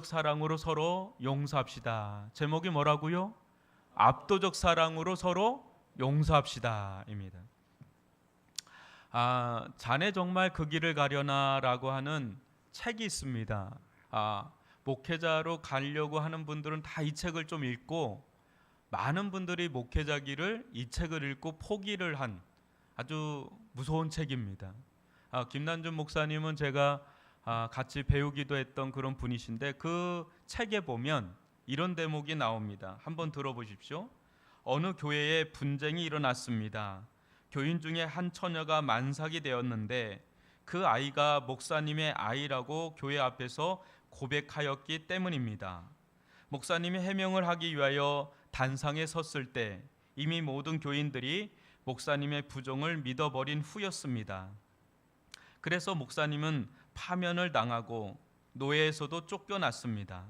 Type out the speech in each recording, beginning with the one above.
사랑으로 서로 용서합시다. 제목이 뭐라고요? 압도적 사랑으로 서로 용서합시다입니다. 자네 정말 그 길을 가려나라고 하는 책이 있습니다. 목회자로 가려고 하는 분들은 다 이 책을 좀 읽고, 많은 분들이 목회자 길을 이 책을 읽고 포기를 한 아주 무서운 책입니다. 김난준 목사님은 제가 같이 배우기도 했던 그런 분이신데, 그 책에 보면 이런 대목이 나옵니다. 한번 들어보십시오. 어느 교회에 분쟁이 일어났습니다. 교인 중에 한 처녀가 만삭이 되었는데 그 아이가 목사님의 아이라고 교회 앞에서 고백하였기 때문입니다. 목사님이 해명을 하기 위하여 단상에 섰을 때 이미 모든 교인들이 목사님의 부정을 믿어버린 후였습니다. 그래서 목사님은 파면을 당하고 노예에서도 쫓겨났습니다.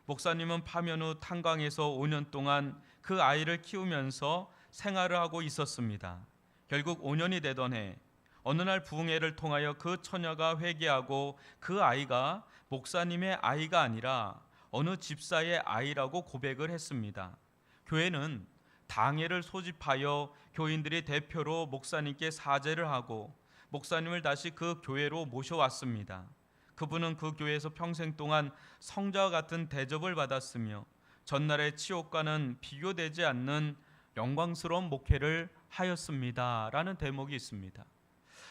목사님은 파면 후 탄광에서 5년 동안 그 아이를 키우면서 생활을 하고 있었습니다. 결국 5년이 되던 해 어느 날 부흥회를 통하여 그 처녀가 회개하고 그 아이가 목사님의 아이가 아니라 어느 집사의 아이라고 고백을 했습니다. 교회는 당회를 소집하여 교인들이 대표로 목사님께 사죄를 하고 목사님을 다시 그 교회로 모셔왔습니다. 그분은 그 교회에서 평생 동안 성자와 같은 대접을 받았으며 전날의 치욕과는 비교되지 않는 영광스러운 목회를 하였습니다. 라는 대목이 있습니다.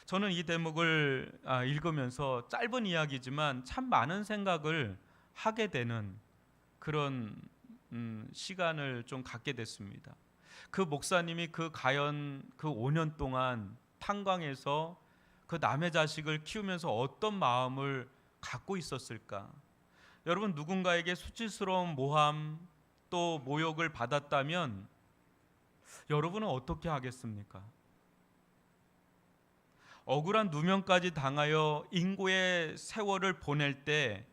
저는 이 대목을 읽으면서 짧은 이야기지만 참 많은 생각을 하게 되는 그런 시간을 좀 갖게 됐습니다. 그 목사님이 그 가연 그 5년 동안 탄광에서 그 남의 자식을 키우면서 어떤 마음을 갖고 있었을까? 여러분, 누군가에게 수치스러운 모함 또 모욕을 받았다면 여러분은 어떻게 하겠습니까? 억울한 누명까지 당하여 인고의 세월을 보낼 때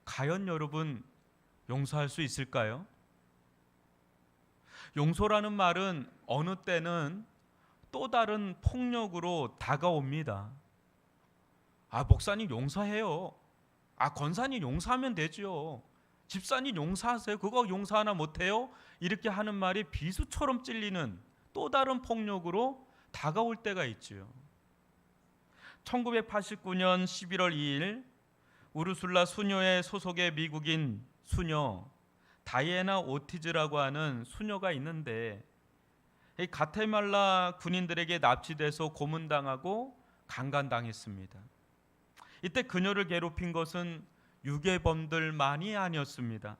과연 여러분 용서할 수 있을까요? 용서라는 말은 어느 때는 또 다른 폭력으로 다가옵니다. 목사님 용서해요. 권사님 용서하면 되죠. 집사님 용서하세요. 그거 용서 하나 못해요? 이렇게 하는 말이 비수처럼 찔리는 또 다른 폭력으로 다가올 때가 있지요. 1989년 11월 2일 우르술라 수녀회 소속의 미국인 수녀 다이애나 오티즈라고 하는 수녀가 있는데, 이 가테말라 군인들에게 납치돼서 고문당하고 강간당했습니다. 이때 그녀를 괴롭힌 것은 유괴범들만이 아니었습니다.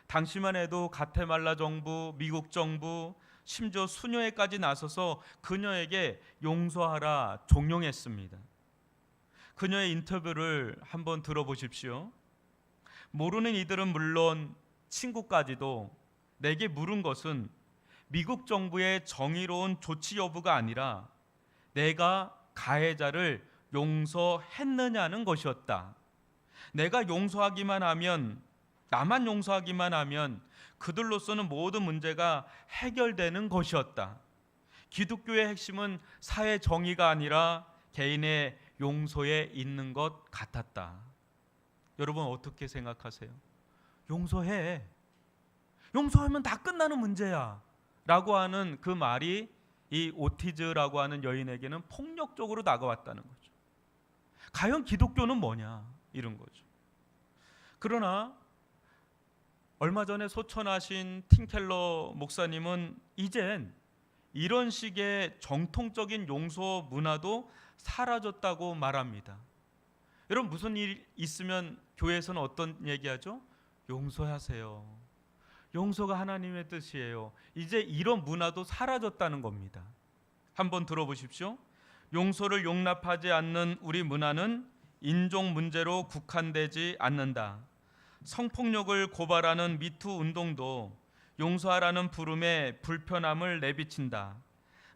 당시만 해도 가테말라 정부, 미국 정부, 심지어 수녀회까지 나서서 그녀에게 용서하라 종용했습니다. 그녀의 인터뷰를 한번 들어보십시오. 모르는 이들은 물론 친구까지도 내게 물은 것은 미국 정부의 정의로운 조치 여부가 아니라 내가 가해자를 용서했느냐는 것이었다. 내가 용서하기만 하면, 나만 용서하기만 하면 그들로서는 모든 문제가 해결되는 것이었다. 기독교의 핵심은 사회 정의가 아니라 개인의 용서에 있는 것 같았다. 여러분 어떻게 생각하세요? 용서해. 용서하면 다 끝나는 문제야. 라고 하는 그 말이 이 오티즈라고 하는 여인에게는 폭력적으로 다가왔다는 거죠. 과연 기독교는 뭐냐? 이런 거죠. 그러나 얼마 전에 소천하신 팀켈러 목사님은 이젠 이런 식의 정통적인 용서 문화도 사라졌다고 말합니다. 여러분, 무슨 일 있으면 교회에서는 어떤 얘기하죠? 용서하세요. 용서가 하나님의 뜻이에요. 이제 이런 문화도 사라졌다는 겁니다. 한번 들어보십시오. 용서를 용납하지 않는 우리 문화는 인종 문제로 국한되지 않는다. 성폭력을 고발하는 미투 운동도 용서하라는 부름에 불편함을 내비친다.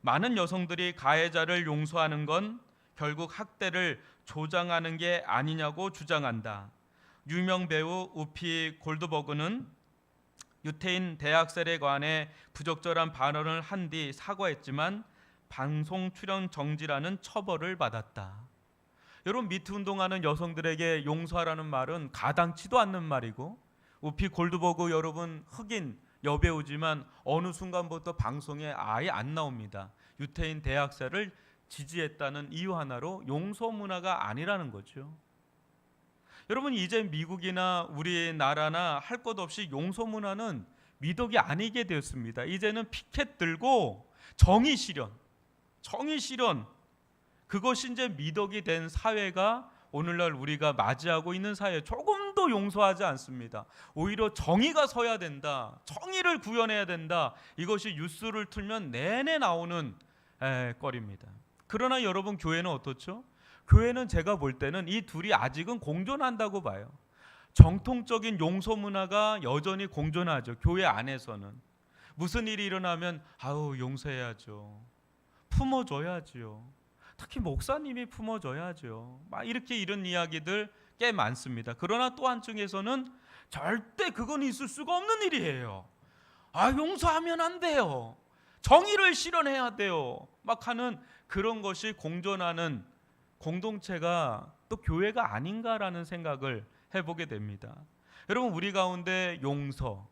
많은 여성들이 가해자를 용서하는 건 결국 학대를 조장하는 게 아니냐고 주장한다. 유명 배우 우피 골드버그는 유태인 대학생에 관해 부적절한 발언을 한 뒤 사과했지만 방송 출연 정지라는 처벌을 받았다. 여러분, 미투 운동하는 여성들에게 용서하라는 말은 가당치도 않는 말이고 우피 골드버그 여러분 흑인 여배우지만 어느 순간부터 방송에 아예 안 나옵니다. 유태인 대학살을 지지했다는 이유 하나로 용서 문화가 아니라는 거죠. 여러분 이제 미국이나 우리나라나 할 것 없이 용서 문화는 미덕이 아니게 되었습니다. 이제는 피켓 들고 정의 실현 그것이 이제 미덕이 된 사회가 오늘날 우리가 맞이하고 있는 사회. 조금도 용서하지 않습니다. 오히려 정의가 서야 된다, 정의를 구현해야 된다, 이것이 뉴스를 틀면 내내 나오는 거리입니다. 그러나 여러분 교회는 어떻죠? 교회는 제가 볼 때는 이 둘이 아직은 공존한다고 봐요. 정통적인 용서 문화가 여전히 공존하죠. 교회 안에서는 무슨 일이 일어나면 아우 용서해야죠, 품어줘야지요, 특히 목사님이 품어줘야죠, 막 이렇게 이런 이야기들 꽤 많습니다. 그러나 또 한층에서는 절대 그건 있을 수가 없는 일이에요. 용서하면 안 돼요, 정의를 실현해야 돼요, 막 하는 그런 것이 공존하는 공동체가 또 교회가 아닌가라는 생각을 해보게 됩니다. 여러분 우리 가운데 용서,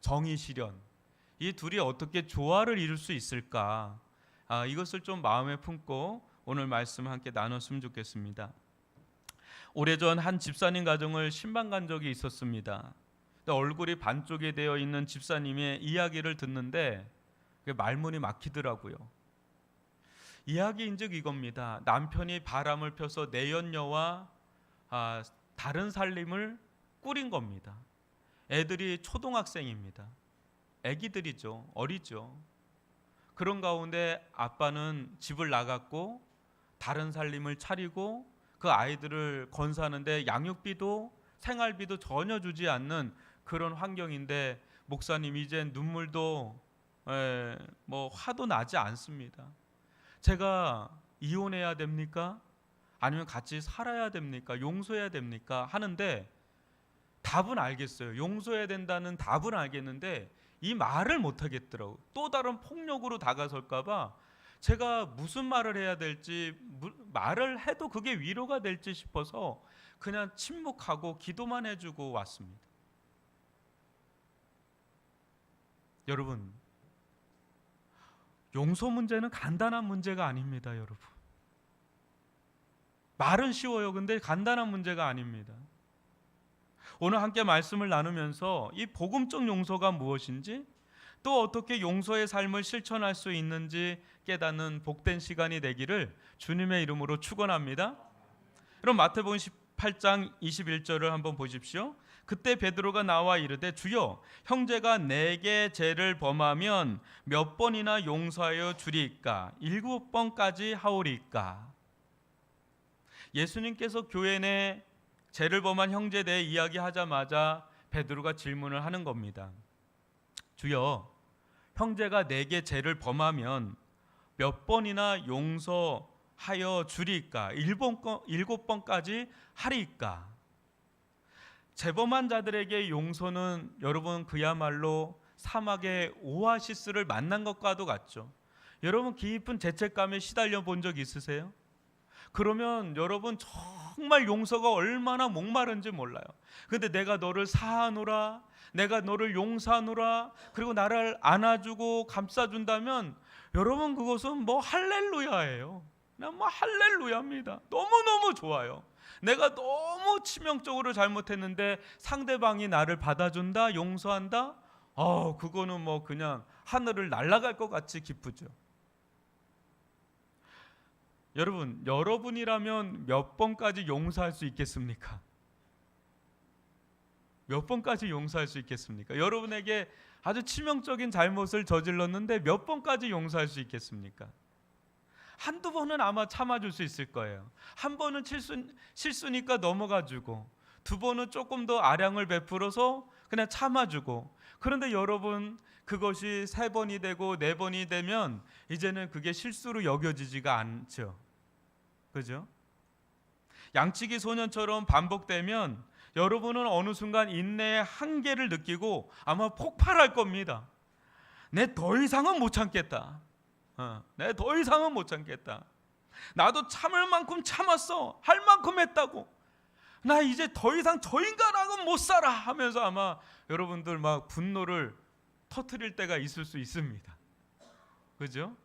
정의 실현, 이 둘이 어떻게 조화를 이룰 수 있을까? 이것을 좀 마음에 품고 오늘 말씀 함께 나눴으면 좋겠습니다. 오래전 한 집사님 가정을 신방 간 적이 있었습니다. 얼굴이 반쪽이 되어 있는 집사님의 이야기를 듣는데 말문이 막히더라고요. 이야기인즉 이겁니다. 남편이 바람을 펴서 내연녀와 다른 살림을 꾸린 겁니다. 애들이 초등학생입니다. 애기들이죠. 어리죠. 그런 가운데 아빠는 집을 나갔고 다른 살림을 차리고 그 아이들을 건사하는데 양육비도 생활비도 전혀 주지 않는 그런 환경인데 목사님 이젠 눈물도 화도 나지 않습니다. 제가 이혼해야 됩니까? 아니면 같이 살아야 됩니까? 용서해야 됩니까? 하는데 답은 알겠어요. 용서해야 된다는 답은 알겠는데 이 말을 못 하겠더라고요. 또 다른 폭력으로 다가설까 봐 제가 무슨 말을 해야 될지, 말을 해도 그게 위로가 될지 싶어서 그냥 침묵하고 기도만 해주고 왔습니다. 여러분, 용서 문제는 간단한 문제가 아닙니다. 여러분, 말은 쉬워요. 근데 간단한 문제가 아닙니다. 오늘 함께 말씀을 나누면서 이 복음적 용서가 무엇인지, 또 어떻게 용서의 삶을 실천할 수 있는지 깨닫는 복된 시간이 되기를 주님의 이름으로 축원합니다. 그럼 마태복음 18장 21절을 한번 보십시오. 그때 베드로가 나와 이르되 주여, 형제가 내게 죄를 범하면 몇 번이나 용서하여 주리이까? 7번까지 하오리이까? 예수님께서 교회 내 죄를 범한 형제에 대해 이야기하자마자 베드로가 질문을 하는 겁니다. 주여, 형제가 내게 죄를 범하면 몇 번이나 용서하여 주리이까? 7번까지 하리이까? 재범한 자들에게 용서는 여러분 그야말로 사막의 오아시스를 만난 것과도 같죠. 여러분 깊은 죄책감에 시달려 본 적 있으세요? 그러면 여러분 정말 용서가 얼마나 목마른지 몰라요. 근데 내가 너를 사하노라, 내가 너를 용서하노라, 그리고 나를 안아주고 감싸준다면 여러분 그것은 할렐루야예요. 그냥 할렐루야입니다. 너무너무 좋아요. 내가 너무 치명적으로 잘못했는데 상대방이 나를 받아준다, 용서한다, 그거는 그냥 하늘을 날아갈 것 같이 기쁘죠. 여러분, 여러분이라면 몇 번까지 용서할 수 있겠습니까? 몇 번까지 용서할 수 있겠습니까? 여러분에게 아주 치명적인 잘못을 저질렀는데 몇 번까지 용서할 수 있겠습니까? 한두 번은 아마 참아줄 수 있을 거예요. 한 번은 실수니까 넘어가주고, 두 번은 조금 더 아량을 베풀어서 그냥 참아주고. 그런데 여러분, 그것이 3번이 되고 4번이 되면 이제는 그게 실수로 여겨지지가 않죠. 그죠? 양치기 소년처럼 반복되면 여러분은 어느 순간 인내의 한계를 느끼고 아마 폭발할 겁니다. 내 더 이상은 못 참겠다. 내 더 이상은 못 참겠다. 나도 참을 만큼 참았어. 할 만큼 했다고. 나 이제 더 이상 저 인간하고는 못 살아 하면서 아마 여러분들 막 분노를 터뜨릴 때가 있을 수 있습니다. 그죠?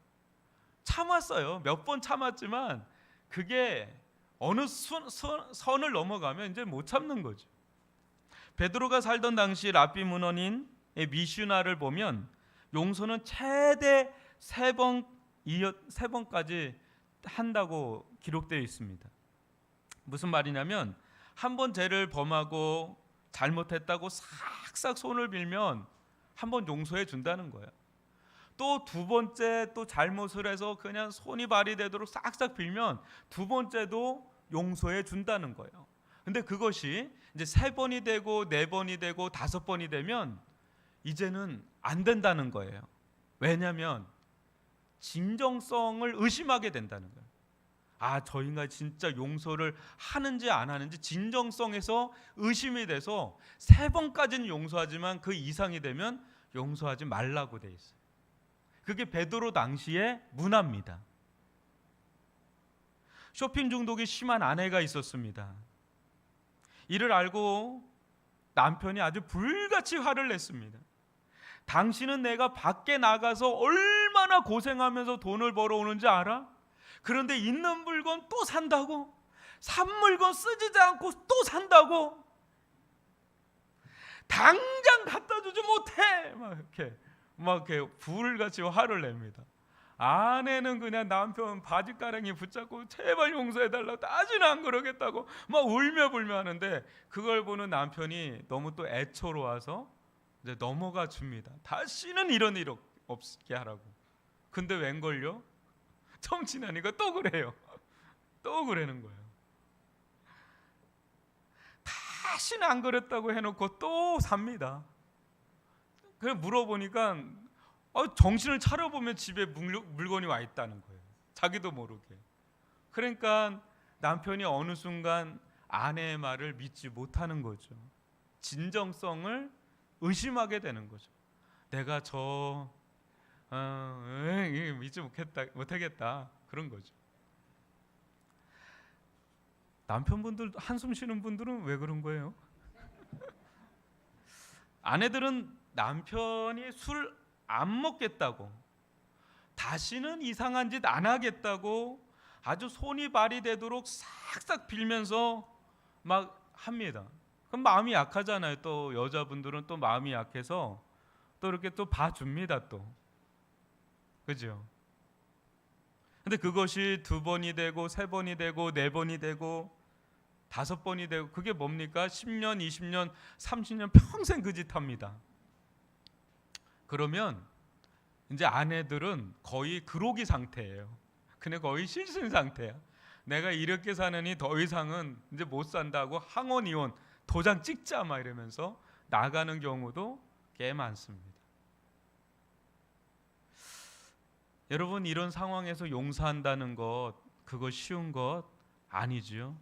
참았어요. 몇 번 참았지만 그게 어느 선을 넘어가면 이제 못 참는 거죠. 베드로가 살던 당시 랍비 문헌인 미슈나를 보면 용서는 최대 3번까지 한다고 기록되어 있습니다. 무슨 말이냐면 한 번 죄를 범하고 잘못했다고 싹싹 손을 빌면 한 번 용서해 준다는 거예요. 또 두 번째 또 잘못을 해서 그냥 손이 발휘되도록 싹싹 빌면 두 번째도 용서해 준다는 거예요. 근데 그것이 이제 3번이 되고 4번이 되고 5번이 되면 이제는 안 된다는 거예요. 왜냐하면 진정성을 의심하게 된다는 거예요. 아, 저 인간 진짜 용서를 하는지 안 하는지 진정성에서 의심이 돼서 3번까지는 용서하지만 그 이상이 되면 용서하지 말라고 돼 있어요. 그게 베드로 당시의 문화입니다. 쇼핑 중독이 심한 아내가 있었습니다. 이를 알고 남편이 아주 불같이 화를 냈습니다. 당신은 내가 밖에 나가서 얼마나 고생하면서 돈을 벌어오는지 알아? 그런데 있는 물건 또 산다고? 산 물건 쓰지도 않고 또 산다고? 당장 갖다 주지 못해! 막 이렇게 불같이 화를 냅니다. 아내는 그냥 남편 바지가랑이 붙잡고 제발 용서해달라고, 다시는 안 그러겠다고 막 울며 불며 하는데 그걸 보는 남편이 너무 또 애처로워서 이제 넘어가 줍니다. 다시는 이런 일 없게 하라고. 근데 웬걸요? 좀 지나니까 또 그래요. 또 그러는 거예요. 다시는 안 그랬다고 해놓고 또 삽니다. 그래 물어보니까 정신을 차려보면 집에 물건이 와 있다는 거예요. 자기도 모르게. 그러니까 남편이 어느 순간 아내의 말을 믿지 못하는 거죠. 진정성을 의심하게 되는 거죠. 내가 믿지 못하겠다 그런 거죠. 남편분들 한숨 쉬는 분들은 왜 그런 거예요? 아내들은 남편이 술 안 먹겠다고, 다시는 이상한 짓 안 하겠다고 아주 손이 발휘되도록 싹싹 빌면서 막 합니다. 그럼 마음이 약하잖아요. 또 여자분들은 또 마음이 약해서 또 이렇게 또 봐줍니다. 또 그죠? 근데 그것이 2번이 되고 3번이 되고 4번이 되고 5번이 되고 그게 뭡니까? 10년, 20년, 30년 평생 그 짓 합니다. 그러면 이제 아내들은 거의 그로기 상태예요. 그냥 거의 실신 상태야. 내가 이렇게 사느니 더 이상은 이제 못 산다고 항원 이혼 도장 찍자 막 이러면서 나가는 경우도 꽤 많습니다. 여러분, 이런 상황에서 용서한다는 것, 그거 쉬운 것 아니지요.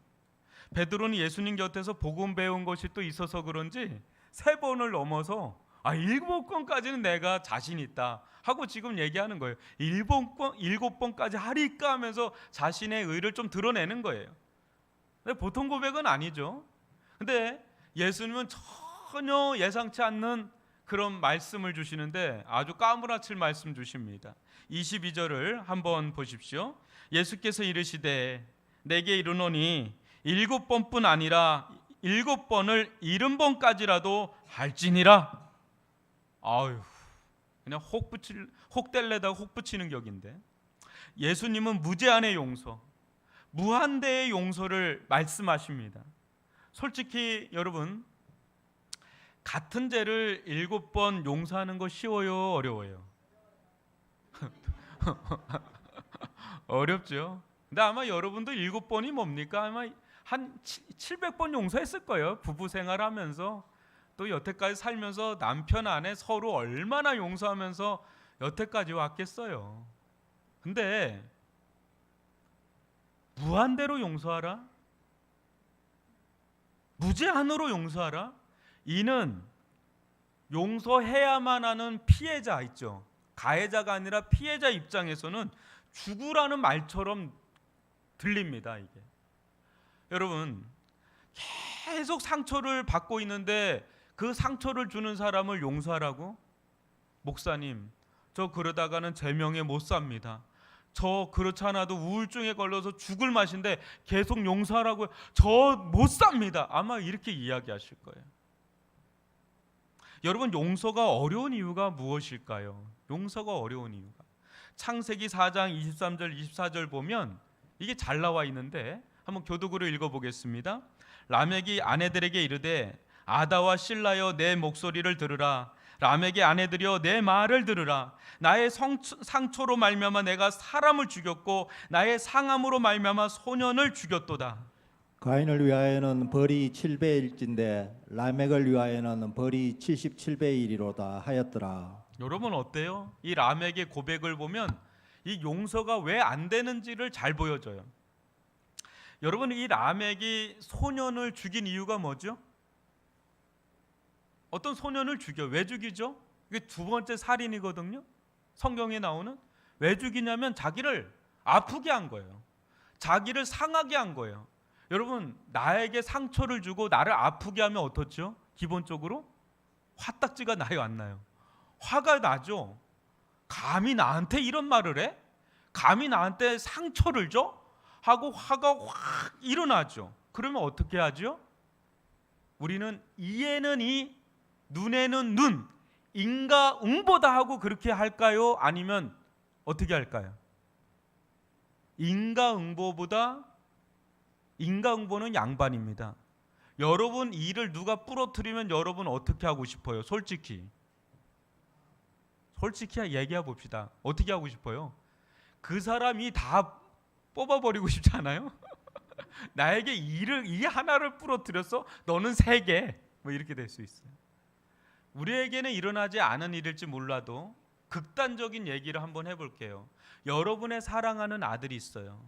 베드로는 예수님 곁에서 복음 배운 것이 또 있어서 그런지 3번을 넘어서 7번까지는 내가 자신 있다 하고 지금 얘기하는 거예요. 7번까지 하리까 하면서 자신의 의를 좀 드러내는 거예요. 근데 보통 고백은 아니죠. 근데 예수님은 전혀 예상치 않는 그런 말씀을 주시는데 아주 까무라칠 말씀 주십니다. 22절을 한번 보십시오. 예수께서 이르시되 내게 이르노니 7번뿐 아니라 7번을 70번까지라도 할지니라. 아유, 그냥 혹 뗄래다가 혹 붙이는 격인데, 예수님은 무제한의 용서, 무한대의 용서를 말씀하십니다. 솔직히 여러분, 같은 죄를 7번 용서하는 거 쉬워요, 어려워요? 어렵죠. 근데 아마 여러분도 7번이 뭡니까? 아마 한 700번 용서했을 거예요. 부부 생활하면서 또 여태까지 살면서 남편 아내 서로 얼마나 용서하면서 여태까지 왔겠어요. 근데 무한대로 용서하라? 무제한으로 용서하라? 이는 용서해야만 하는 피해자 있죠. 가해자가 아니라 피해자 입장에서는 죽으라는 말처럼 들립니다. 이게 여러분, 계속 상처를 받고 있는데 그 상처를 주는 사람을 용서하라고? 목사님, 저 그러다가는 제명에 못 삽니다. 저 그렇지 않아도 우울증에 걸려서 죽을 맛인데 계속 용서하라고요? 저 못 삽니다. 아마 이렇게 이야기하실 거예요. 여러분, 용서가 어려운 이유가 무엇일까요? 용서가 어려운 이유가 창세기 4장 23절 24절 보면 이게 잘 나와 있는데 한번 교독으로 읽어보겠습니다. 라멕이 아내들에게 이르되 아다와 실라여 내 목소리를 들으라. 라멕의 아내들이여 내 말을 들으라. 나의 상처로 말미암아 내가 사람을 죽였고 나의 상함으로 말미암아 소년을 죽였도다. 가인을 위하여는 벌이 7배일진데 라멕을 위하여는 벌이 77배이리로다 하였더라. 여러분 어때요? 이 라멕의 고백을 보면 이 용서가 왜 안 되는지를 잘 보여줘요. 여러분, 이 라멕이 소년을 죽인 이유가 뭐죠? 어떤 소년을 죽여. 왜 죽이죠? 이게 두 번째 살인이거든요. 성경에 나오는. 왜 죽이냐면 자기를 아프게 한 거예요. 자기를 상하게 한 거예요. 여러분, 나에게 상처를 주고 나를 아프게 하면 어떻죠? 기본적으로 화딱지가 나요, 안 나요? 화가 나죠. 감히 나한테 이런 말을 해? 감히 나한테 상처를 줘? 하고 화가 확 일어나죠. 그러면 어떻게 하죠? 우리는 이에는 이, 눈에는 눈, 인과응보다 하고 그렇게 할까요? 아니면 어떻게 할까요? 인과응보는 양반입니다. 여러분 일을 누가 부러뜨리면 여러분 어떻게 하고 싶어요? 솔직히 얘기해 봅시다. 어떻게 하고 싶어요? 그 사람이 다 뽑아버리고 싶지 않아요? 나에게 이 하나를 부러뜨렸어? 너는 3개. 뭐 이렇게 될 수 있어요. 우리에게는 일어나지 않은 일일지 몰라도 극단적인 얘기를 한번 해볼게요. 여러분의 사랑하는 아들이 있어요.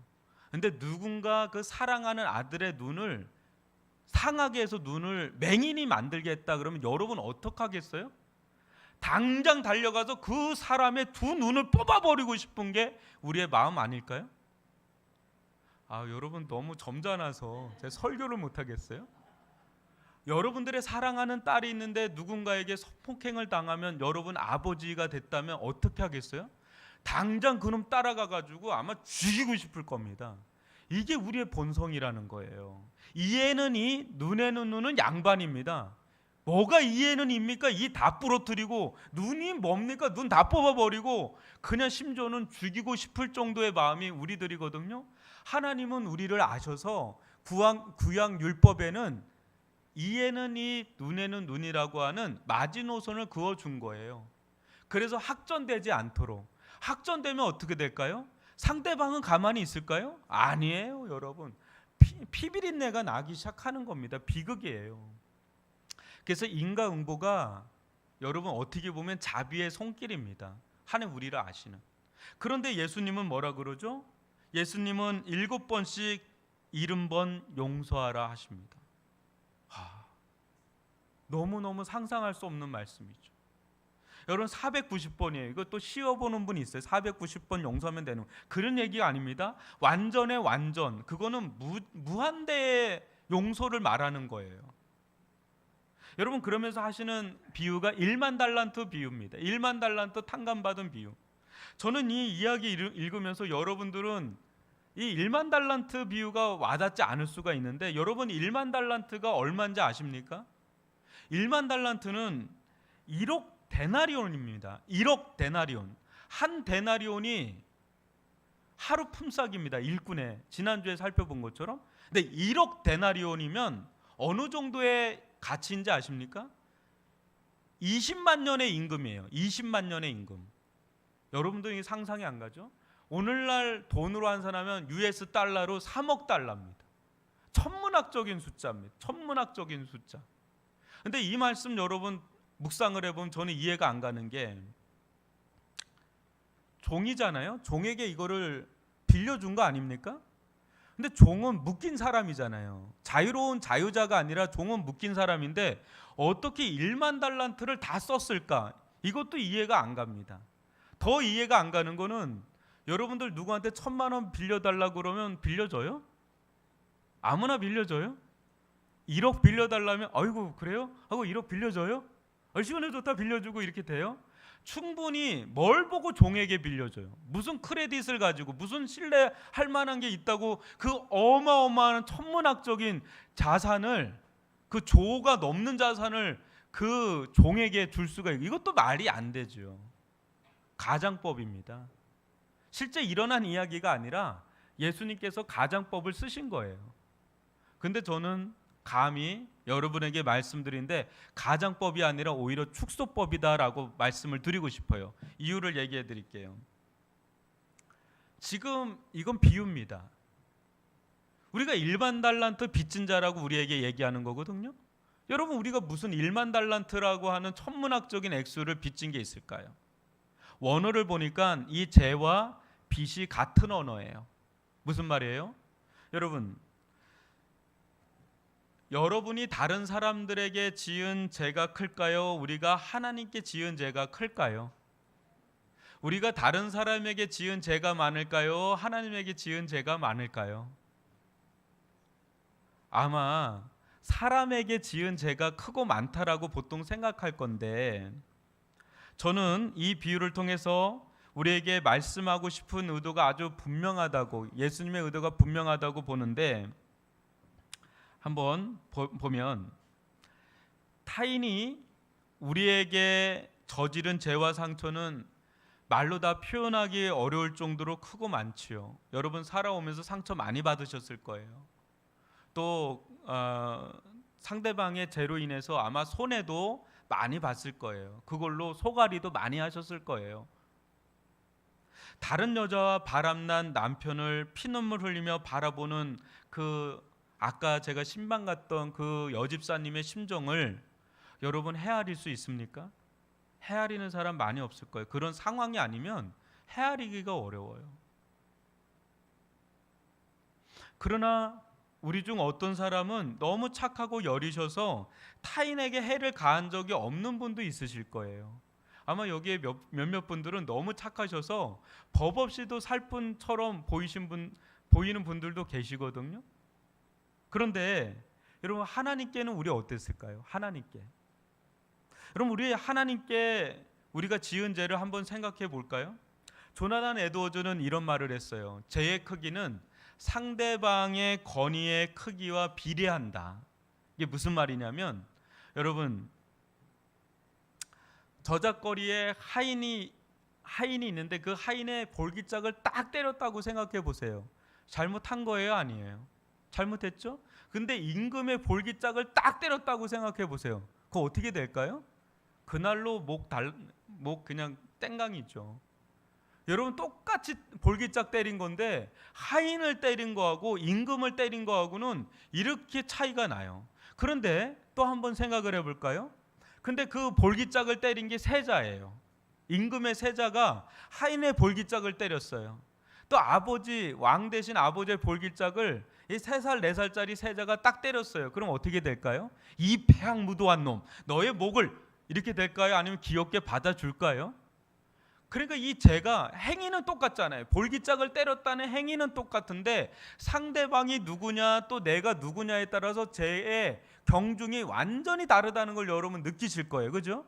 근데 누군가 그 사랑하는 아들의 눈을 상하게 해서 눈을 맹인이 만들게 했다 그러면 여러분 어떡하겠어요? 당장 달려가서 그 사람의 두 눈을 뽑아버리고 싶은 게 우리의 마음 아닐까요? 여러분 너무 점잖아서 제가 설교를 못하겠어요? 여러분들의 사랑하는 딸이 있는데 누군가에게 성폭행을 당하면 여러분 아버지가 됐다면 어떻게 하겠어요? 당장 그놈 따라가가지고 아마 죽이고 싶을 겁니다. 이게 우리의 본성이라는 거예요. 이에는 이, 눈에는 눈은 양반입니다. 뭐가 이에는 입니까? 이 다 부러뜨리고 눈이 뭡니까? 눈 다 뽑아버리고 그냥 심지어는 죽이고 싶을 정도의 마음이 우리들이거든요. 하나님은 우리를 아셔서 구약 율법에는 이에는 이, 눈에는 눈이라고 하는 마지노선을 그어준 거예요. 그래서 학전되지 않도록. 학전되면 어떻게 될까요? 상대방은 가만히 있을까요? 아니에요, 여러분. 피비린내가 나기 시작하는 겁니다. 비극이에요. 그래서 인과응보가 여러분 어떻게 보면 자비의 손길입니다. 하나님 우리를 아시는. 그런데 예수님은 뭐라 그러죠? 예수님은 7번씩 70번 용서하라 하십니다. 너무너무 상상할 수 없는 말씀이죠. 여러분 490번이에요. 이것도 쉬어보는 분이 있어요. 490번 용서하면 되는 그런 얘기가 아닙니다. 완전의 완전. 그거는 무한대의 용서를 말하는 거예요. 여러분 그러면서 하시는 비유가 1만 달란트 비유입니다. 1만 달란트 탕감받은 비유. 저는 이 이야기 읽으면서 여러분들은 이 1만 달란트 비유가 와닿지 않을 수가 있는데 여러분 1만 달란트가 얼마인지 아십니까? 1만 달란트는 1억 데나리온입니다. 1억 데나리온. 한 데나리온이 하루 품삯입니다. 일꾼에. 지난주에 살펴본 것처럼. 근데 1억 데나리온이면 어느 정도의 가치인지 아십니까? 20만 년의 임금이에요. 20만 년의 임금. 여러분들이 상상이 안 가죠? 오늘날 돈으로 환산하면 US 달러로 3억 달러입니다. 천문학적인 숫자입니다. 천문학적인 숫자. 근데 이 말씀 여러분 묵상을 해보면 저는 이해가 안 가는 게 종이잖아요. 종에게 이거를 빌려준 거 아닙니까? 근데 종은 묶인 사람이잖아요. 자유로운 자유자가 아니라 종은 묶인 사람인데 어떻게 1만 달란트를 다 썼을까? 이것도 이해가 안 갑니다. 더 이해가 안 가는 거는 여러분들 누구한테 1,000만 원 빌려달라고 그러면 빌려줘요? 아무나 빌려줘요? 1억 빌려달라면 아이고 그래요? 하고 1억 빌려줘요? 시간에 좋다 빌려주고 이렇게 돼요? 충분히 뭘 보고 종에게 빌려줘요? 무슨 크레딧을 가지고 무슨 신뢰할 만한 게 있다고 그 어마어마한 천문학적인 자산을, 그 조가 넘는 자산을 그 종에게 줄 수가 있고, 이것도 말이 안 되죠. 가장법입니다. 실제 일어난 이야기가 아니라 예수님께서 가장법을 쓰신 거예요. 근데 저는 감히 여러분에게 말씀드린데 가장법이 아니라 오히려 축소법이다라고 말씀을 드리고 싶어요. 이유를 얘기해 드릴게요. 지금 이건 비유입니다. 우리가 1만 달란트 빚진 자라고 우리에게 얘기하는 거거든요. 여러분, 우리가 무슨 1만 달란트라고 하는 천문학적인 액수를 빚진 게 있을까요? 원어를 보니까 이 재와 빚이 같은 언어예요. 무슨 말이에요? 여러분이 다른 사람들에게 지은 죄가 클까요? 우리가 하나님께 지은 죄가 클까요? 우리가 다른 사람에게 지은 죄가 많을까요? 하나님에게 지은 죄가 많을까요? 아마 사람에게 지은 죄가 크고 많다라고 보통 생각할 건데, 저는 이 비유를 통해서 우리에게 말씀하고 싶은 의도가 아주 분명하다고, 예수님의 의도가 분명하다고 보는데, 한번 보면 타인이 우리에게 저지른 죄와 상처는 말로 다 표현하기 어려울 정도로 크고 많지요. 여러분 살아오면서 상처 많이 받으셨을 거예요. 또 상대방의 죄로 인해서 아마 손해도 많이 봤을 거예요. 그걸로 속앓이도 많이 하셨을 거예요. 다른 여자와 바람난 남편을 피눈물 흘리며 바라보는 그 아까 제가 신방 갔던 그 여집사님의 심정을 여러분 헤아릴 수 있습니까? 헤아리는 사람 많이 없을 거예요. 그런 상황이 아니면 헤아리기가 어려워요. 그러나 우리 중 어떤 사람은 너무 착하고 여리셔서 타인에게 해를 가한 적이 없는 분도 있으실 거예요. 아마 여기에 몇몇 분들은 너무 착하셔서 법 없이도 살 분처럼 보이는 분들도 계시거든요. 그런데 여러분, 하나님께는 우리 어땠을까요? 하나님께. 여러분, 우리 하나님께 우리가 지은 죄를 한번 생각해 볼까요? 조나단 에드워즈는 이런 말을 했어요. 죄의 크기는 상대방의 권위의 크기와 비례한다. 이게 무슨 말이냐면, 여러분, 저작거리에 하인이 있는데 그 하인의 볼기짝을 딱 때렸다고 생각해 보세요. 잘못한 거예요, 아니에요? 잘못했죠? 근데 임금의 볼기짝을 딱 때렸다고 생각해 보세요. 그거 어떻게 될까요? 그날로 목 그냥 땡강이죠. 여러분, 똑같이 볼기짝 때린 건데 하인을 때린 거하고 임금을 때린 거하고는 이렇게 차이가 나요. 그런데 또 한번 생각을 해볼까요? 근데 그 볼기짝을 때린 게 세자예요. 임금의 세자가 하인의 볼기짝을 때렸어요. 또 왕 대신 아버지의 볼기짝을 이 3살 4살짜리 세자가 딱 때렸어요. 그럼 어떻게 될까요? 이 패악무도한 놈, 너의 목을, 이렇게 될까요? 아니면 귀엽게 받아줄까요? 그러니까 이 죄가 행위는 똑같잖아요. 볼기짝을 때렸다는 행위는 똑같은데 상대방이 누구냐 또 내가 누구냐에 따라서 죄의 경중이 완전히 다르다는 걸 여러분 느끼실 거예요. 그죠?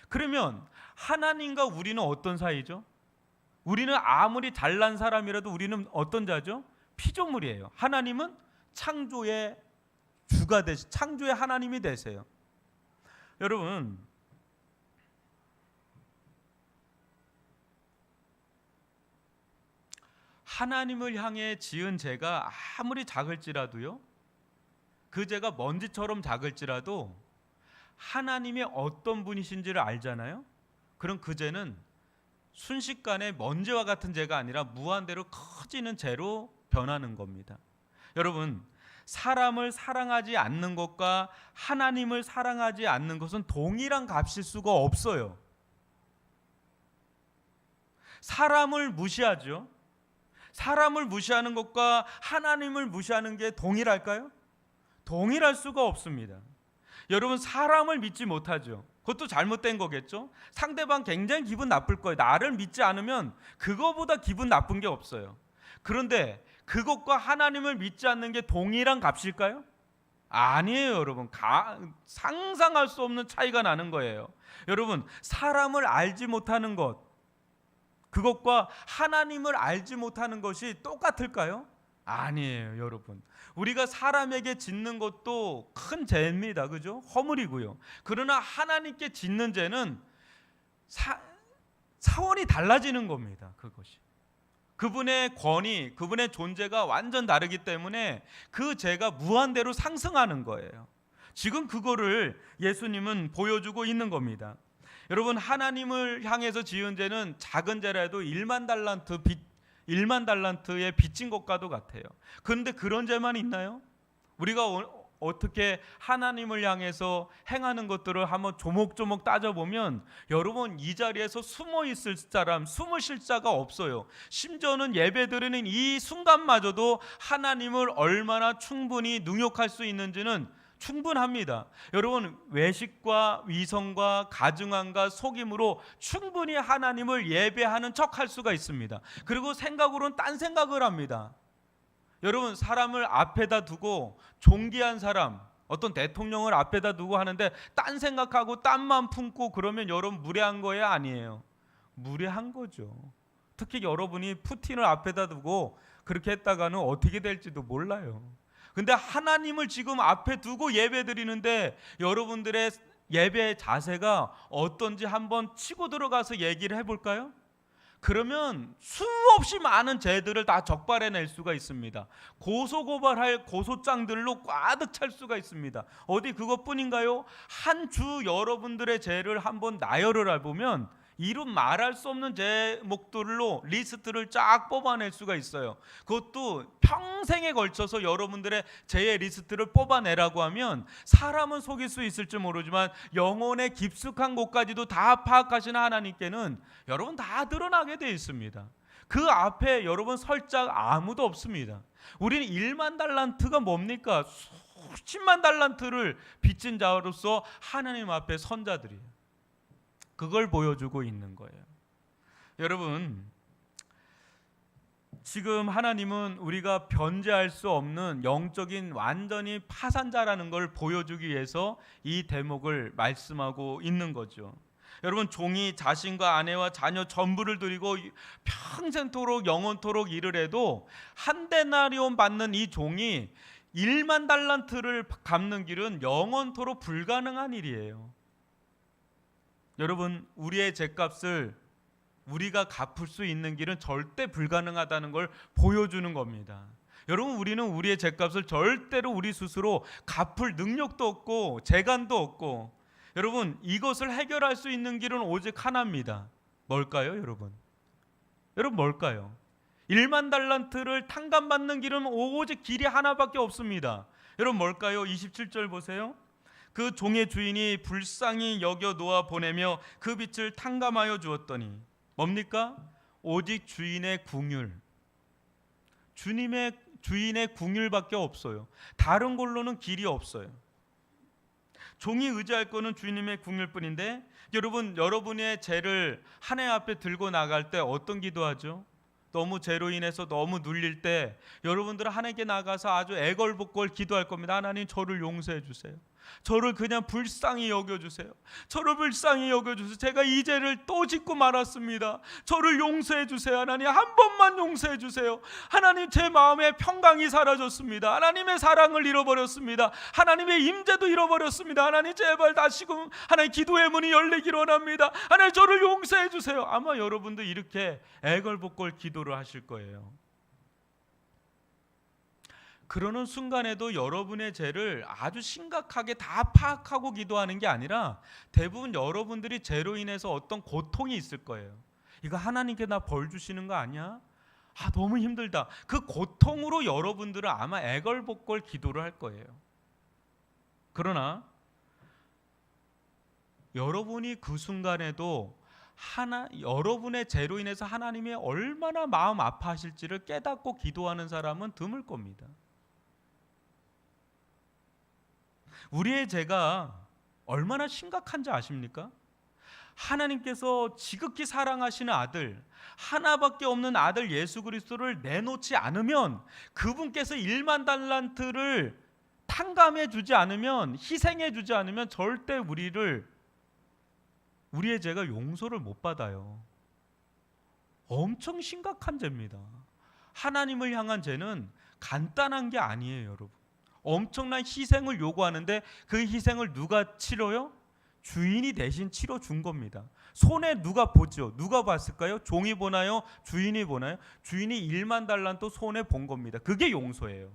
그러면 하나님과 우리는 어떤 사이죠? 우리는 아무리 잘난 사람이라도 우리는 어떤 자죠? 피조물이에요. 하나님은 창조의 주가 되시, 창조의 하나님이 되세요. 여러분, 하나님을 향해 지은 죄가 아무리 작을지라도요, 그 죄가 먼지처럼 작을지라도 하나님이 어떤 분이신지를 알잖아요. 그럼 그 죄는 순식간에 먼지와 같은 죄가 아니라 무한대로 커지는 죄로 변하는 겁니다. 여러분, 사람을 사랑하지 않는 것과 하나님을 사랑하지 않는 것은 동일한 값일 수가 없어요. 사람을 무시하죠. 사람을 무시하는 것과 하나님을 무시하는 게 동일할까요? 동일할 수가 없습니다. 여러분, 사람을 믿지 못하죠. 그것도 잘못된 거겠죠. 상대방 굉장히 기분 나쁠 거예요. 나를 믿지 않으면 그거보다 기분 나쁜 게 없어요. 그런데 그것과 하나님을 믿지 않는 게 동일한 값일까요? 아니에요, 여러분. 상상할 수 없는 차이가 나는 거예요. 여러분, 사람을 알지 못하는 것, 그것과 하나님을 알지 못하는 것이 똑같을까요? 아니에요, 여러분. 우리가 사람에게 짓는 것도 큰 죄입니다. 그죠? 허물이고요. 그러나 하나님께 짓는 죄는 차원이 달라지는 겁니다. 그것이. 그분의 권위, 그분의 존재가 완전 다르기 때문에 그 죄가 무한대로 상승하는 거예요. 지금 그거를 예수님은 보여주고 있는 겁니다. 여러분, 하나님을 향해서 지은 죄는 작은 죄라도 1만 달란트의 빚진 것과도 같아요. 그런데 그런 죄만 있나요? 우리가 어떻게 하나님을 향해서 행하는 것들을 한번 조목조목 따져보면 여러분, 이 자리에서 숨어 있을 사람, 숨으실 자가 없어요. 심지어는 예배드리는 이 순간마저도 하나님을 얼마나 충분히 능욕할 수 있는지는 충분합니다. 여러분, 외식과 위선과 가증함과 속임으로 충분히 하나님을 예배하는 척할 수가 있습니다. 그리고 생각으로는 딴 생각을 합니다. 여러분, 사람을 앞에다 두고 존귀한 사람, 어떤 대통령을 앞에다 두고 하는데 딴 생각하고 딴만 품고 그러면 여러분 무례한 거예요, 아니에요? 무례한 거죠. 특히 여러분이 푸틴을 앞에다 두고 그렇게 했다가는 어떻게 될지도 몰라요. 근데 하나님을 지금 앞에 두고 예배 드리는데 여러분들의 예배 자세가 어떤지 한번 치고 들어가서 얘기를 해볼까요? 그러면 수없이 많은 죄들을 다 적발해낼 수가 있습니다. 고소고발할 고소장들로 꽉득 찰 수가 있습니다. 어디 그것뿐인가요? 한 주 여러분들의 죄를 한번 나열을 해보면 이루 말할 수 없는 제목들로 리스트를 쫙 뽑아낼 수가 있어요. 그것도 평생에 걸쳐서 여러분들의 죄의 리스트를 뽑아내라고 하면 사람은 속일 수 있을지 모르지만 영혼의 깊숙한 곳까지도 다 파악하시는 하나님께는 여러분 다 드러나게 되어 있습니다. 그 앞에 여러분 설짝 아무도 없습니다. 우리는 1만 달란트가 뭡니까? 수십만 달란트를 빚진 자로서 하나님 앞에 선 자들이에요. 그걸 보여주고 있는 거예요. 여러분, 지금 하나님은 우리가 변제할 수 없는 영적인 완전히 파산자라는 걸 보여주기 위해서 이 대목을 말씀하고 있는 거죠. 여러분, 종이 자신과 아내와 자녀 전부를 드리고 평생토록 영원토록 일을 해도 한 데나리온 받는 이 종이 1만 달란트를 갚는 길은 영원토록 불가능한 일이에요. 여러분, 우리의 죄값을 우리가 갚을 수 있는 길은 절대 불가능하다는 걸 보여주는 겁니다. 여러분, 우리는 우리의 죄값을 절대로 우리 스스로 갚을 능력도 없고 재간도 없고, 여러분, 이것을 해결할 수 있는 길은 오직 하나입니다. 뭘까요, 여러분? 여러분, 뭘까요? 1만 달란트를 탕감받는 길은 오직 길이 하나밖에 없습니다. 여러분, 뭘까요? 27절 보세요. 그 종의 주인이 불쌍히 여겨 놓아 보내며 그 빚을 탕감하여 주었더니 뭡니까? 오직 주인의 궁율. 주인의 궁율밖에 없어요. 다른 걸로는 길이 없어요. 종이 의지할 거는 주님의 궁율뿐인데, 여러분, 여러분의 죄를 하나님 앞에 들고 나갈 때 어떤 기도하죠? 너무 죄로 인해서 너무 눌릴 때 여러분들은 하나님께 나가서 아주 애걸복걸 기도할 겁니다. 하나님, 저를 용서해 주세요. 저를 그냥 불쌍히 여겨주세요. 저를 불쌍히 여겨주세요. 제가 이 죄를 또 짓고 말았습니다. 저를 용서해 주세요. 하나님, 한 번만 용서해 주세요. 하나님, 제 마음에 평강이 사라졌습니다. 하나님의 사랑을 잃어버렸습니다. 하나님의 임재도 잃어버렸습니다. 하나님, 제발 다시금 하나님 기도의 문이 열리기를 원합니다. 하나님, 저를 용서해 주세요. 아마 여러분도 이렇게 애걸복걸 기도를 하실 거예요. 그러는 순간에도 여러분의 죄를 아주 심각하게 다 파악하고 기도하는 게 아니라 대부분 여러분들이 죄로 인해서 어떤 고통이 있을 거예요. 이거 하나님께 나 벌 주시는 거 아니야? 너무 힘들다. 그 고통으로 여러분들은 아마 애걸복걸 기도를 할 거예요. 그러나 여러분이 그 순간에도 여러분의 죄로 인해서 하나님이 얼마나 마음 아파하실지를 깨닫고 기도하는 사람은 드물 겁니다. 우리의 죄가 얼마나 심각한지 아십니까? 하나님께서 지극히 사랑하시는 아들, 하나밖에 없는 아들 예수 그리스도를 내놓지 않으면 그분께서 1만 달란트를 탕감해 주지 않으면, 희생해 주지 않으면 절대 우리의 죄가 용서를 못 받아요. 엄청 심각한 죄입니다. 하나님을 향한 죄는 간단한 게 아니에요, 여러분. 엄청난 희생을 요구하는데 그 희생을 누가 치러요? 주인이 대신 치러 준 겁니다. 손해 누가 보죠? 누가 봤을까요? 종이 보나요? 주인이 보나요? 주인이 1만 달란트 손해 본 겁니다. 그게 용서예요.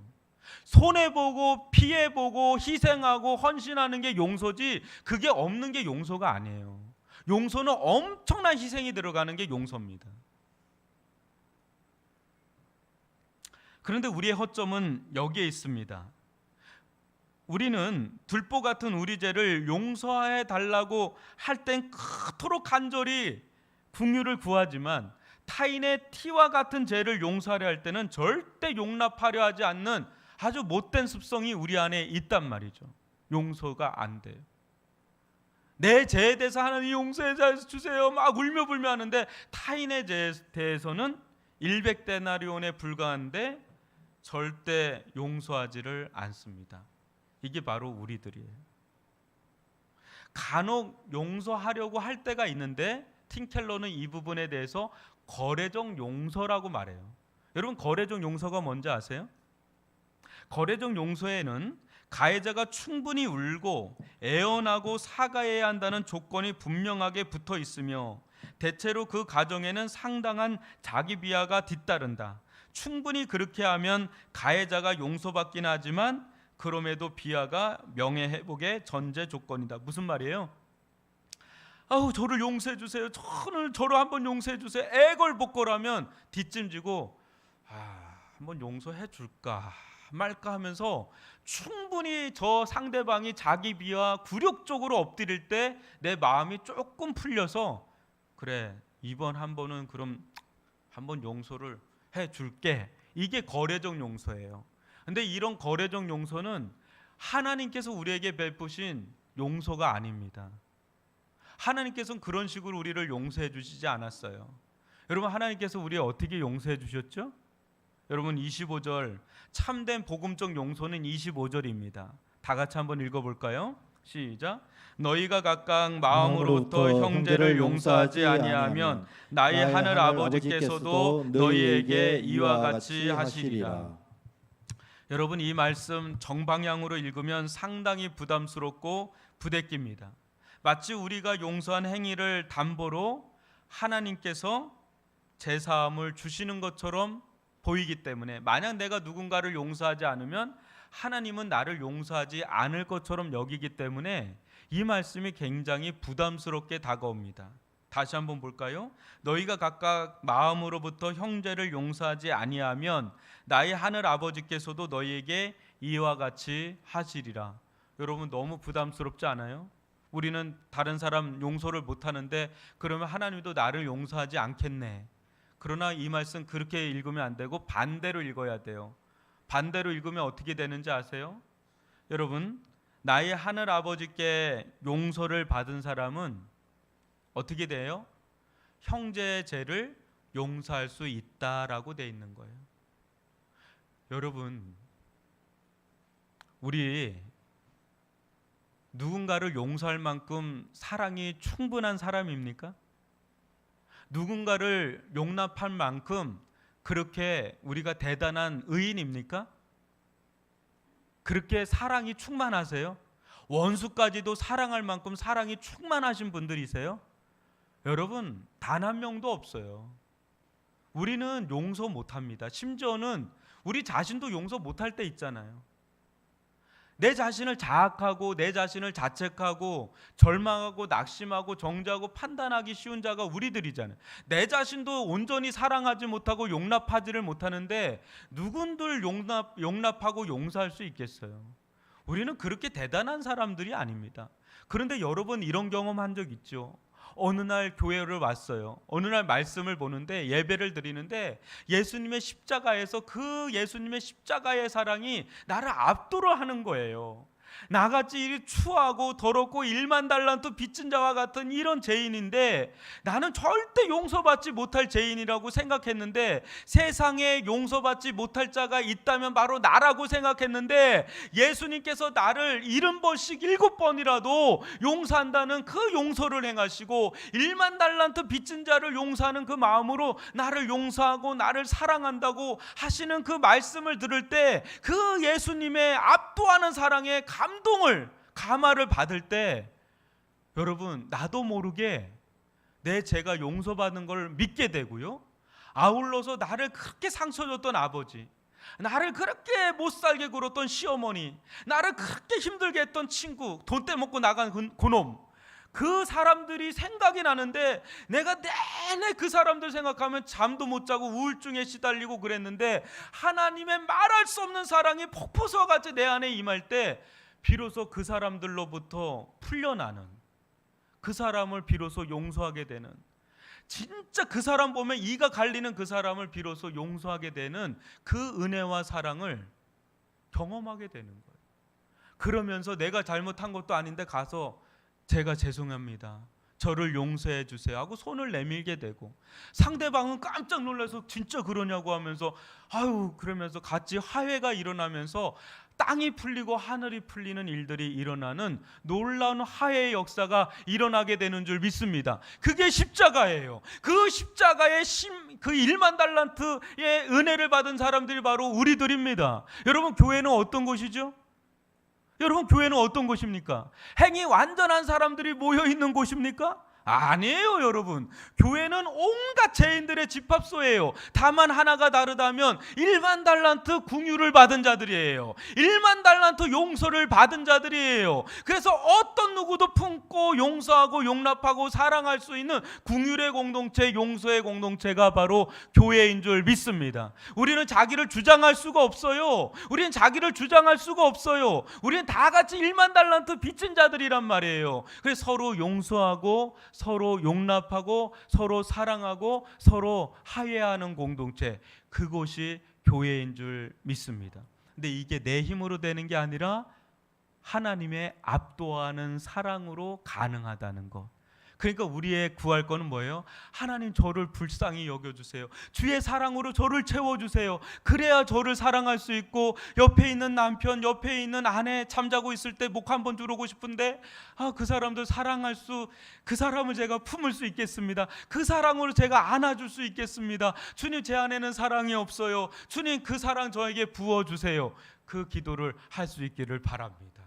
손해 보고 피해 보고 희생하고 헌신하는 게 용서지, 그게 없는 게 용서가 아니에요. 용서는 엄청난 희생이 들어가는 게 용서입니다. 그런데 우리의 허점은 여기에 있습니다. 우리는 들보 같은 우리 죄를 용서해 달라고 할 땐 그토록 간절히 긍휼을 구하지만 타인의 티와 같은 죄를 용서하려 할 때는 절대 용납하려 하지 않는 아주 못된 습성이 우리 안에 있단 말이죠. 용서가 안 돼요. 내 죄에 대해서 하나님 용서해 주세요 막 울며 불며 하는데 타인의 죄에 대해서는 100데나리온에 불과한데 절대 용서하지를 않습니다. 이게 바로 우리들이에요. 간혹 용서하려고 할 때가 있는데 팀켈러는 이 부분에 대해서 거래적 용서라고 말해요. 여러분, 거래적 용서가 뭔지 아세요? 거래적 용서에는 가해자가 충분히 울고 애원하고 사과해야 한다는 조건이 분명하게 붙어 있으며 대체로 그 과정에는 상당한 자기 비하가 뒤따른다. 충분히 그렇게 하면 가해자가 용서받긴 하지만 그럼에도 비하가 명예회복의 전제 조건이다. 무슨 말이에요? 아우, 저를 용서해 주세요. 저를 한번 용서해 주세요. 애걸복걸하면 뒷짐지고 한번 용서해 줄까 말까 하면서 충분히 저 상대방이 자기 비하 굴욕적으로 엎드릴 때 내 마음이 조금 풀려서 그래, 이번 한 번은 그럼 한번 용서를 해 줄게. 이게 거래적 용서예요. 근데 이런 거래적 용서는 하나님께서 우리에게 베푸신 용서가 아닙니다. 하나님께서는 그런 식으로 우리를 용서해 주시지 않았어요. 여러분, 하나님께서 우리 어떻게 용서해 주셨죠? 여러분, 25절, 참된 복음적 용서는 25절입니다. 다 같이 한번 읽어볼까요? 시작. 너희가 각각 마음으로부터 형제를 용서하지 아니하면 나의 하늘 아버지께서도 너희에게 이와 같이 하시리라. 여러분, 이 말씀 정방향으로 읽으면 상당히 부담스럽고 부대낍니다. 마치 우리가 용서한 행위를 담보로 하나님께서 제사함을 주시는 것처럼 보이기 때문에, 만약 내가 누군가를 용서하지 않으면 하나님은 나를 용서하지 않을 것처럼 여기기 때문에 이 말씀이 굉장히 부담스럽게 다가옵니다. 다시 한번 볼까요? 너희가 각각 마음으로부터 형제를 용서하지 아니하면 나의 하늘 아버지께서도 너희에게 이와 같이 하시리라. 여러분, 너무 부담스럽지 않아요? 우리는 다른 사람 용서를 못하는데 그러면 하나님도 나를 용서하지 않겠네. 그러나 이 말씀 그렇게 읽으면 안 되고 반대로 읽어야 돼요. 반대로 읽으면 어떻게 되는지 아세요? 여러분, 나의 하늘 아버지께 용서를 받은 사람은 어떻게 돼요? 형제의 죄를 용서할 수 있다라고 돼 있는 거예요. 여러분, 우리 누군가를 용서할 만큼 사랑이 충분한 사람입니까? 누군가를 용납할 만큼 그렇게 우리가 대단한 의인입니까? 그렇게 사랑이 충만하세요? 원수까지도 사랑할 만큼 사랑이 충만하신 분들이세요? 여러분, 단 한 명도 없어요. 우리는 용서 못합니다. 심지어는 우리 자신도 용서 못할 때 있잖아요. 내 자신을 자학하고 내 자신을 자책하고 절망하고 낙심하고 정죄하고 판단하기 쉬운 자가 우리들이잖아요. 내 자신도 온전히 사랑하지 못하고 용납하지를 못하는데 누군들 용납하고 용서할 수 있겠어요? 우리는 그렇게 대단한 사람들이 아닙니다. 그런데 여러분, 이런 경험한 적 있죠? 어느 날 교회를 왔어요. 어느 날 말씀을 보는데, 예배를 드리는데 예수님의 십자가에서 그 예수님의 십자가의 사랑이 나를 압도를 하는 거예요. 나같이 이 추하고 더럽고 1만 달란트 빚진 자와 같은 이런 죄인인데 나는 절대 용서받지 못할 죄인이라고 생각했는데, 세상에 용서받지 못할 자가 있다면 바로 나라고 생각했는데, 예수님께서 나를 70번씩 7번이라도 용서한다는 그 용서를 행하시고 1만 달란트 빚진 자를 용서하는 그 마음으로 나를 용서하고 나를 사랑한다고 하시는 그 말씀을 들을 때, 그 예수님의 압도하는 사랑에 감화를 받을 때, 여러분 나도 모르게 내 죄가 용서받는 걸 믿게 되고요, 아울러서 나를 그렇게 상처 줬던 아버지, 나를 그렇게 못살게 굴었던 시어머니, 나를 그렇게 힘들게 했던 친구, 돈 떼먹고 나간 그놈, 그 사람들이 생각이 나는데 내가 내내 그 사람들 생각하면 잠도 못 자고 우울증에 시달리고 그랬는데, 하나님의 말할 수 없는 사랑이 폭포수와 같이 내 안에 임할 때 비로소 그 사람들로부터 풀려나는, 그 사람을 비로소 용서하게 되는, 진짜 그 사람 보면 이가 갈리는 그 사람을 비로소 용서하게 되는 그 은혜와 사랑을 경험하게 되는 거예요. 그러면서 내가 잘못한 것도 아닌데 가서 제가 죄송합니다, 저를 용서해 주세요 하고 손을 내밀게 되고, 상대방은 깜짝 놀라서 진짜 그러냐고 하면서 아유 그러면서 같이 화해가 일어나면서 땅이 풀리고 하늘이 풀리는 일들이 일어나는 놀라운 화해의 역사가 일어나게 되는 줄 믿습니다. 그게 십자가예요. 그 십자가의 그 1만 달란트의 은혜를 받은 사람들이 바로 우리들입니다. 여러분 교회는 어떤 곳이죠? 여러분 교회는 어떤 곳입니까? 행이 완전한 사람들이 모여 있는 곳입니까? 아니에요. 여러분 교회는 온갖 죄인들의 집합소예요. 다만 하나가 다르다면 1만 달란트 긍휼을 받은 자들이에요. 1만 달란트 용서를 받은 자들이에요. 그래서 어떤 누구도 품고 용서하고 용납하고 사랑할 수 있는 긍휼의 공동체, 용서의 공동체가 바로 교회인 줄 믿습니다. 우리는 자기를 주장할 수가 없어요. 우리는 자기를 주장할 수가 없어요. 우리는 다 같이 1만 달란트 빚진 자들이란 말이에요. 그래서 서로 용서하고 서로 용납하고 서로 사랑하고 서로 화해하는 공동체, 그곳이 교회인 줄 믿습니다. 근데 이게 내 힘으로 되는 게 아니라 하나님의 압도하는 사랑으로 가능하다는 것. 그러니까 우리의 구할 거는 뭐예요? 하나님 저를 불쌍히 여겨주세요. 주의 사랑으로 저를 채워주세요. 그래야 저를 사랑할 수 있고, 옆에 있는 남편, 옆에 있는 아내 잠자고 있을 때 목 한번 두르고 싶은데 그 사람들 그 사람을 제가 품을 수 있겠습니다. 그 사랑으로 제가 안아줄 수 있겠습니다. 주님 제 안에는 사랑이 없어요. 주님 그 사랑 저에게 부어주세요. 그 기도를 할 수 있기를 바랍니다.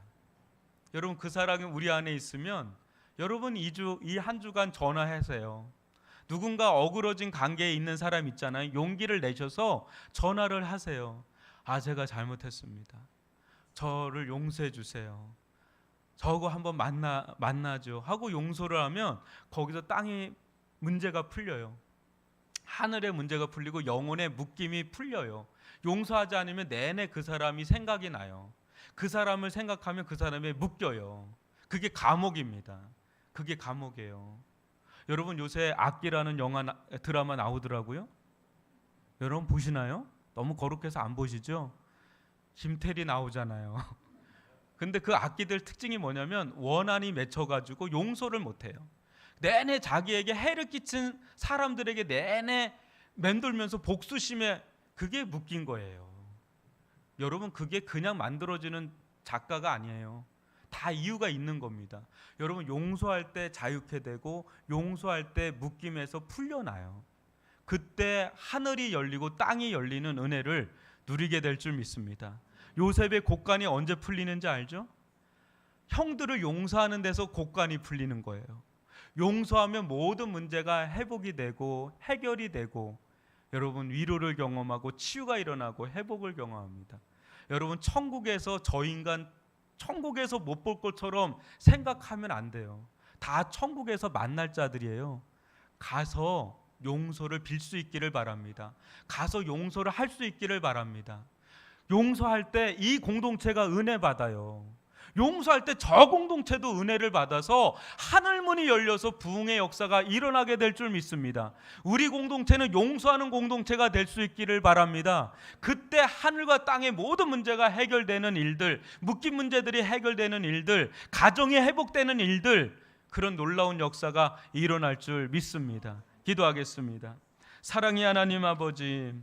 여러분 그 사랑이 우리 안에 있으면 여러분 이 한 주간 전화하세요. 누군가 어그러진 관계에 있는 사람 있잖아요. 용기를 내셔서 전화를 하세요. 제가 잘못했습니다. 저를 용서해 주세요. 저거 한번 만나죠 하고 용서를 하면 거기서 땅의 문제가 풀려요. 하늘의 문제가 풀리고 영혼의 묶임이 풀려요. 용서하지 않으면 내내 그 사람이 생각이 나요. 그 사람을 생각하면 그 사람에 묶여요. 그게 감옥입니다. 그게 감옥이에요. 여러분 요새 악기라는 드라마 나오더라고요. 여러분 보시나요? 너무 거룩해서 안 보시죠? 김태리 나오잖아요. 근데 그 악기들 특징이 뭐냐면 원한이 맺혀가지고 용서를 못해요. 내내 자기에게 해를 끼친 사람들에게 내내 맴돌면서 복수심에 그게 묶인 거예요. 여러분 그게 그냥 만들어지는 작가가 아니에요. 다 이유가 있는 겁니다. 여러분 용서할 때 자유케 되고 용서할 때 묶임에서 풀려나요. 그때 하늘이 열리고 땅이 열리는 은혜를 누리게 될 줄 믿습니다. 요셉의 곡간이 언제 풀리는지 알죠? 형들을 용서하는 데서 곡간이 풀리는 거예요. 용서하면 모든 문제가 회복이 되고 해결이 되고, 여러분 위로를 경험하고 치유가 일어나고 회복을 경험합니다. 여러분 천국에서 저 인간 천국에서 못 볼 것처럼 생각하면 안 돼요. 다 천국에서 만날 자들이에요. 가서 용서를 빌 수 있기를 바랍니다. 가서 용서를 할 수 있기를 바랍니다. 용서할 때 이 공동체가 은혜 받아요. 용서할 때 저 공동체도 은혜를 받아서 하늘문이 열려서 부흥의 역사가 일어나게 될 줄 믿습니다. 우리 공동체는 용서하는 공동체가 될 수 있기를 바랍니다. 그때 하늘과 땅의 모든 문제가 해결되는 일들, 묶인 문제들이 해결되는 일들, 가정이 회복되는 일들, 그런 놀라운 역사가 일어날 줄 믿습니다. 기도하겠습니다. 사랑의 하나님 아버지,